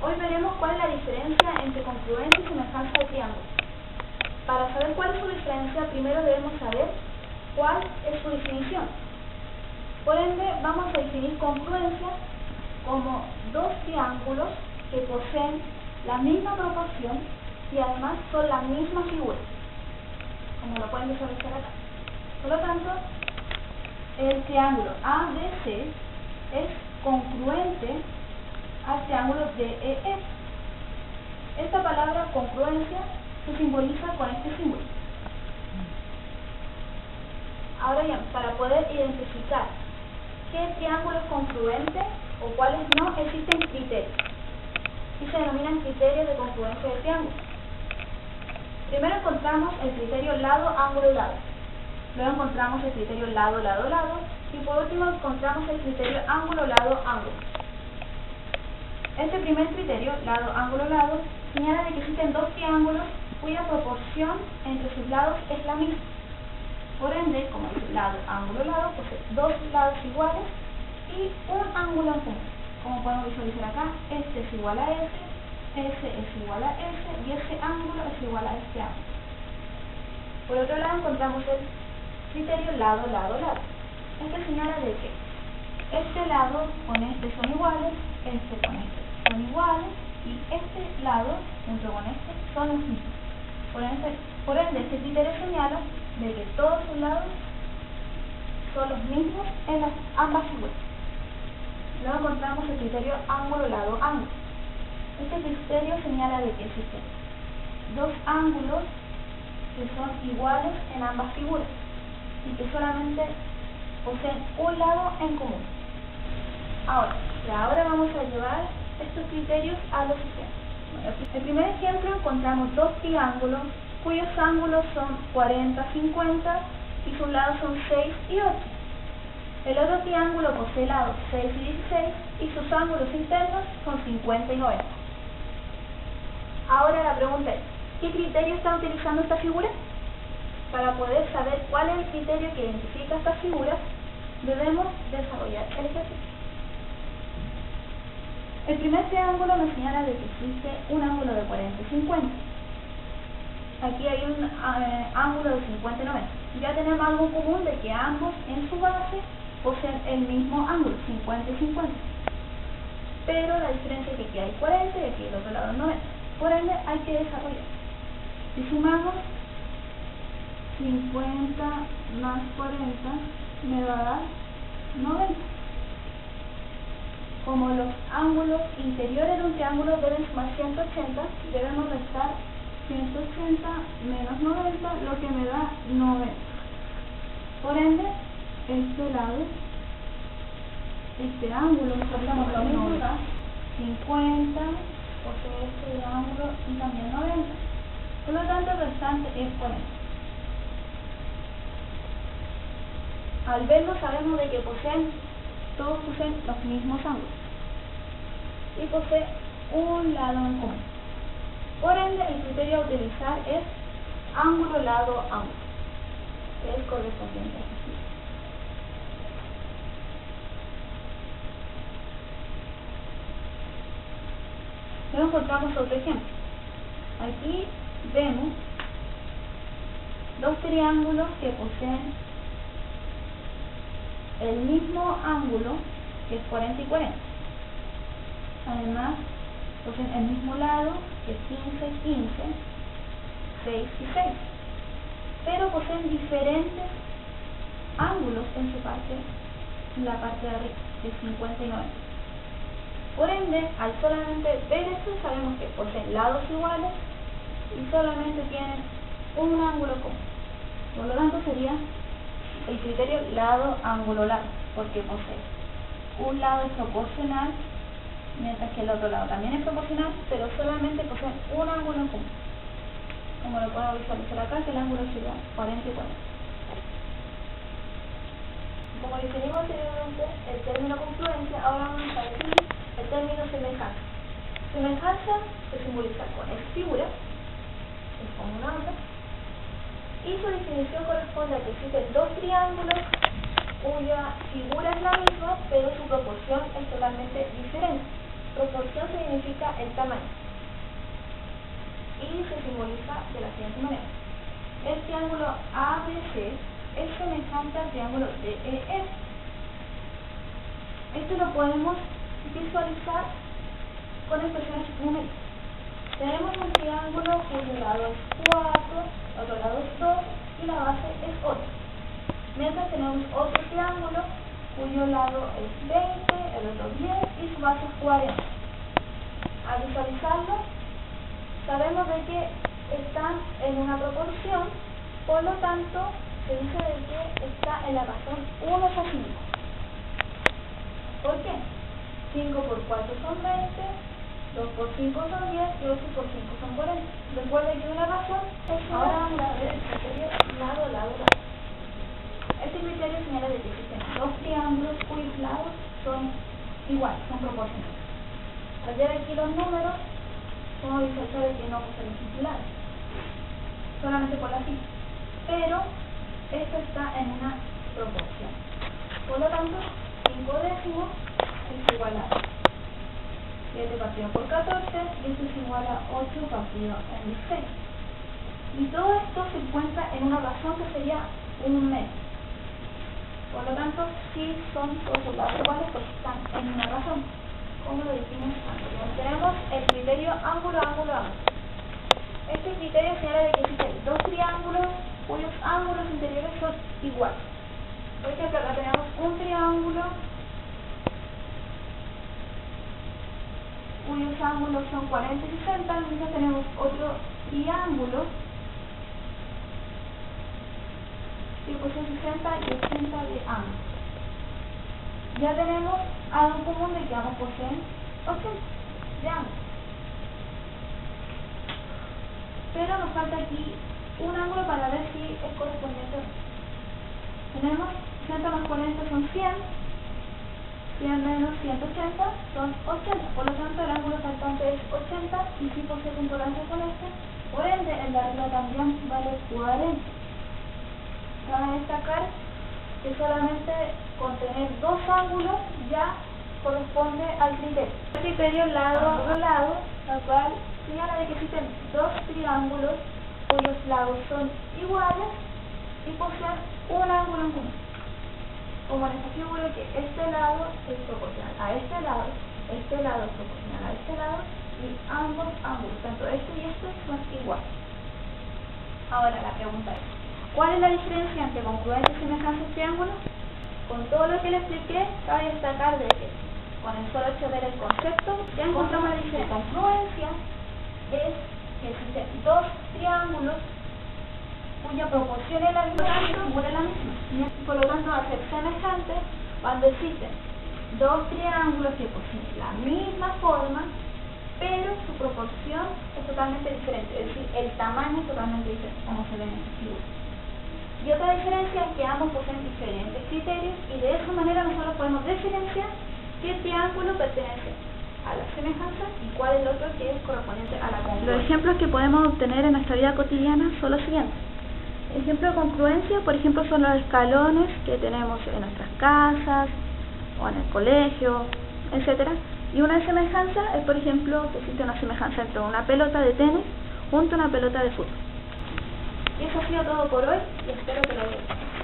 Hoy veremos cuál es la diferencia entre congruencia y semejanza de triángulos. Para saber cuál es su diferencia, primero debemos saber cuál es su definición. Por ende, vamos a definir congruencia como dos triángulos que poseen la misma proporción y además son la misma figura, como lo pueden visualizar acá. Por lo tanto, el triángulo ABC es congruente al triángulo DEF. Esta palabra congruencia se simboliza con este símbolo. Ahora bien, para poder identificar qué triángulo es congruente o cuáles no, existen criterios y se denominan criterios de congruencia de triángulo. Primero encontramos el criterio lado, ángulo, lado. Luego encontramos el criterio lado, lado, lado. Y por último encontramos el criterio ángulo, lado, ángulo. Este primer criterio, lado, ángulo, lado, señala de que existen dos triángulos cuya proporción entre sus lados es la misma. Por ende, como dice lado, ángulo, lado, posee dos lados iguales y un ángulo en común. Como podemos visualizar acá, este es igual a ese es igual a ese y ese ángulo es igual a este ángulo. Por otro lado encontramos el criterio lado, lado, lado. Este señala de que este lado con este son iguales, este con este son iguales y este lado junto con este son los mismos. Por ende, este criterio señala de que todos sus lados son los mismos en ambas figuras. Luego encontramos el criterio ángulo, lado, ángulo. Este criterio señala de que existen dos ángulos que son iguales en ambas figuras y que solamente poseen un lado en común. Ahora vamos a llevar estos criterios a los ejemplos. Bueno, en el primer ejemplo encontramos dos triángulos cuyos ángulos son 40, 50 y sus lados son 6 y 8. El otro triángulo posee lados 6 y 16 y sus ángulos internos son 50 y 90. Ahora la pregunta es, ¿qué criterio está utilizando esta figura? Para poder saber cuál es el criterio que identifica estas figuras, debemos desarrollar el ejercicio. El primer triángulo nos señala de que existe un ángulo de 40 y 50. Aquí hay un ángulo de 50 y 90. Ya tenemos algo en común de que ambos en su base poseen el mismo ángulo, 50 y 50. Pero la diferencia es que aquí hay 40 y aquí del otro lado 90. Por ende hay que desarrollar. Si sumamos 50 más 40 me va a dar 90. Como los ángulos interiores de un triángulo deben sumar 180, debemos restar 180 menos 90, lo que me da 90. Por ende, este ángulo, nosotros lo mismo, 50, posee este ángulo y también 90. Por lo tanto, el restante es 40. Al verlo sabemos de que todos poseen los mismos ángulos y posee un lado en común. Por ende, el criterio a utilizar es ángulo, lado, ángulo, que es correspondiente a este. Luego encontramos otro ejemplo. Aquí vemos dos triángulos que poseen el mismo ángulo, que es 40 y 40. Además, poseen el mismo lado, que es 15 y 15, 6 y 6. Pero poseen diferentes ángulos en la parte de arriba, de 50 y 90. Por ende, al solamente ver esto, sabemos que poseen lados iguales y solamente tienen un ángulo común. Por lo tanto, sería el criterio lado, ángulo, lado, porque posee un lado es proporcional, mientras que el otro lado también es proporcional, pero solamente posee un ángulo en común. Como lo puedo visualizar acá, que el ángulo sería 40 y 40. Como definimos anteriormente el término confluencia, ahora vamos a definir el término semejanza. Semejanza se simboliza con esta figura, es como una onda, y su definición corresponde a que existen dos triángulos cuya figura es la misma, pero su proporción es totalmente diferente. proporción significa el tamaño y se simboliza de la siguiente manera. El triángulo ABC es semejante al triángulo DEF. Esto lo podemos visualizar con expresiones numéricas. Tenemos un triángulo cuyo lado es 4, otro lado es 2 y la base es 8. Mientras tenemos otro triángulo cuyo lado es 20, el otro 10 y su base es 40. Al visualizarlo, sabemos de que están en una proporción, por lo tanto, se dice de que está en la razón 1 a 5. ¿Por qué? 5 por 4 son 20, 2 por 5 son 10 y 8 por 5 son 40. Recuerden que una razón es ahora vamos a ver el criterio lado, lado, lado. Este criterio señala de que existen dos triángulos cuyos lados son iguales, son proporcionales. Al ver aquí los números, podemos visualizar que no poseen singulares, solamente por la cifra. Pero esto está en una proporción. Por lo tanto, 5 décimos es igual a 7 partido por 14 y esto es igual a 8 partido en 16. Y todo esto se encuentra en una razón que sería un metro. Por lo tanto, sí son todos los lados iguales porque están en una razón, como lo dijimos antes. Tenemos el criterio ángulo, ángulo, ángulo. Este criterio señala de que existen dos triángulos cuyos ángulos interiores son iguales. Por ejemplo, acá tenemos un triángulo cuyos ángulos son 40 y 60, entonces tenemos otro triángulo que posee 60 y 80 de ángulo. Ya tenemos algo en común de que ambos poseen 80 de ángulo. Pero nos falta aquí un ángulo para ver si es correspondiente. Tenemos 60 más 40 son 100, 100 menos 180 son 80, por lo tanto el ángulo faltante es 80 y si posee concordancia con este, por ende en la regla también vale 40. Cabe destacar que solamente con tener dos ángulos ya corresponde al criterio. El criterio lado a lado, la cual señala de que existen dos triángulos cuyos lados son iguales y poseen un ángulo en común. Como les aseguro que este lado es proporcional a este lado es proporcional a este lado y ambos ángulos, tanto este y este, son iguales. Ahora la pregunta es, ¿cuál es la diferencia entre congruencia y semejanza de triángulos? Con todo lo que les expliqué, cabe destacar de que con el solo hecho de ver el concepto ya encontramos la diferencia. Congruencia es que existen dos triángulos cuya proporción es la misma y su figura es la misma. Por lo tanto, va a ser semejante cuando existen dos triángulos que poseen la misma forma, pero su proporción es totalmente diferente, es decir, el tamaño es totalmente diferente, como se ve en esta figura. Y otra diferencia es que ambos poseen diferentes criterios y de esa manera nosotros podemos diferenciar qué triángulo pertenece a la semejanza y cuál es el otro que es correspondiente a la congruencia. Los ejemplos que podemos obtener en nuestra vida cotidiana son los siguientes. Ejemplo de congruencia, por ejemplo, son los escalones que tenemos en nuestras casas o en el colegio, etcétera. Y una semejanza es, por ejemplo, que existe una semejanza entre una pelota de tenis junto a una pelota de fútbol. Y eso ha sido todo por hoy y espero que lo vean.